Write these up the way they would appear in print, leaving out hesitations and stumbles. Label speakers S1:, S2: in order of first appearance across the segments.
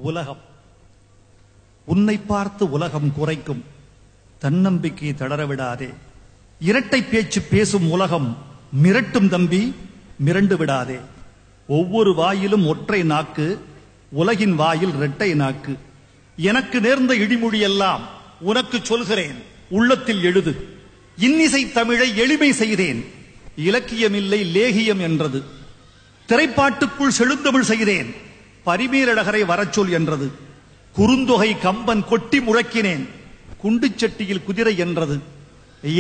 S1: உலகம் உன்னை பார்த்து உலகம் குறைக்கும். தன்னம்பிக்கை தளரவிடாதே. இரட்டை பேச்சு பேசும் உலகம் மிரட்டும் தம்பி, மிரண்டு விடாதே. ஒவ்வொரு வாயிலும் ஒற்றை நாக்கு, உலகின் வாயில் இரட்டை நாக்கு. எனக்கு நேர்ந்த இடிமொழி எல்லாம் உனக்கு சொல்கிறேன், உள்ளத்தில் எழுது. இன்னிசை தமிழை எளிமை செய்தேன், இலக்கியமில்லை லேகியம் என்றது. திரைப்பாட்டுக்குள் செழுந்தமிழ் செய்தேன், பரிமேலழகரை வரச்சொல் என்றது. குறுந்தொகை கம்பன் கொட்டி முழக்கினேன், குண்டுச்சட்டியில் குதிரை என்றது.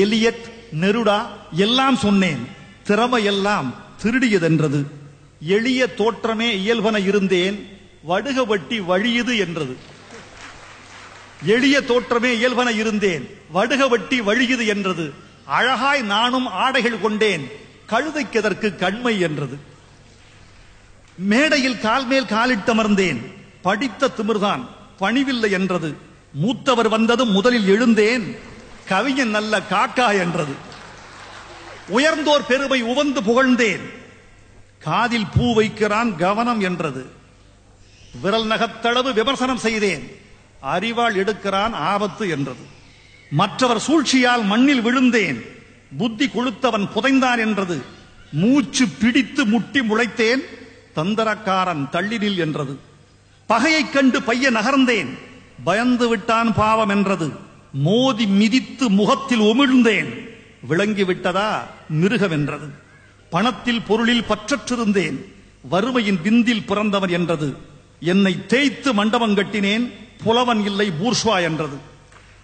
S1: எலியட் நெருடா எல்லாம் சொன்னேன், திறமையெல்லாம் திருடியதென்றது. எளிய தோற்றமே இயல்பன இருந்தேன், வடுக வட்டி வழியுது என்றது. எளிய தோற்றமே இயல்பன இருந்தேன், வடுக வட்டி வழியுது என்றது. அழகாய் நானும் ஆடைகள் கொண்டேன், கழுதைக்கெதற்கு கண்மை என்றது. மேடையில் கால் மேல் காலிட்டமர்ந்தேன், படித்த திமிர்தான் பணிவில்லை என்றது. மூத்தவர் வந்ததும் முதலில் எழுந்தேன், கவிஞன் நல்ல காக்கா என்றது. உயர்ந்தோர் பெருமை உவந்து புகழ்ந்தேன், காதில் பூ வைக்கிறான் கவனம் என்றது. விரல் நகத்தளவு விமர்சனம் செய்தேன், அறிவாள் எடுக்கிறான் ஆபத்து என்றது. மற்றவர் சூழ்ச்சியால் மண்ணில் விழுந்தேன், புத்தி கொளுத்தவன் புதைந்தான் என்றது. மூச்சு பிடித்து முட்டி முளைத்தேன், தந்தரக்காரன் தள்ளினில் என்றது. பகையைக் கண்டு பைய நகர்ந்தேன், பயந்து விட்டான் பாவம் என்றது. மோதி மிதித்து முகத்தில் உமிழ்ந்தேன், விளங்கி விட்டதா மிருகம் என்றது. பணத்தில் பொருளில் பற்றற்றிருந்தேன், வறுமையின் விந்தில் பிறந்தவன் என்றது. என்னை தேய்த்து மண்டபம் கட்டினேன், புலவன் இல்லை பூர்ஷ்வா என்றது.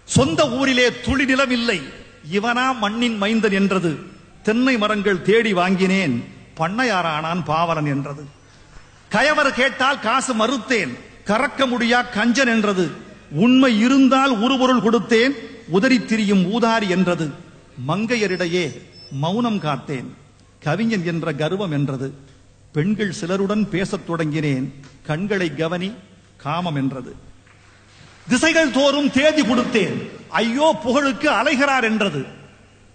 S1: சொந்த ஊரிலே துளி நிலம் இல்லை, இவனா மண்ணின் மைந்தன் என்றது. தென்னை மரங்கள் தேடி வாங்கினேன், பண்ணையாரானான் பாவலன் என்றது. கயவர் கேட்டால் காசு மறுத்தேன், கறக்க முடியா கஞ்சன் என்றது. உண்மை இருந்தால் உருபொருள் கொடுத்தேன், உதறி திரியும் ஊதாரி என்றது. மங்கையரிடையே மௌனம் காத்தேன், கவிஞன் என்ற கர்வம் என்றது. பெண்கள் சிலருடன் பேசத் தொடங்கினேன், கண்களை கவனி காமம் என்றது. திசைகள் தோறும் தேதி கொடுத்தேன், ஐயோ புகழுக்கு அலைகிறார் என்றது.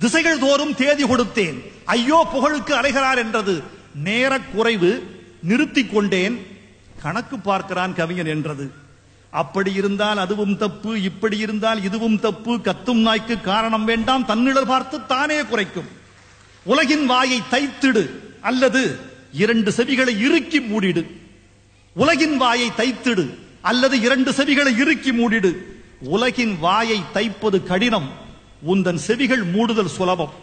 S1: திசைகள் தோறும் தேதி கொடுத்தேன், ஐயோ புகழுக்கு அலைகிறார் என்றது. நேர குறைவு நிறுத்திக் கொண்டேன், கணக்கு பார்க்கிறான் கவிஞன் என்றது. அப்படி இருந்தால் அதுவும் தப்பு, இப்படி இருந்தால் இதுவும் தப்பு. கத்தும் நாய்க்கு காரணம் வேண்டாம், தன்னிடர் பார்த்து தானே குறைக்கும். உலகின் வாயை தைத்திடு, அல்லது இரண்டு செவிகளை இறுக்கி மூடிடு. உலகின் வாயை தைத்திடு, அல்லது இரண்டு செவிகளை இறுக்கி மூடிடு. உலகின் வாயை தைப்பது கடினம், உந்தன் செவிகள் மூடுதல் சுலபம்.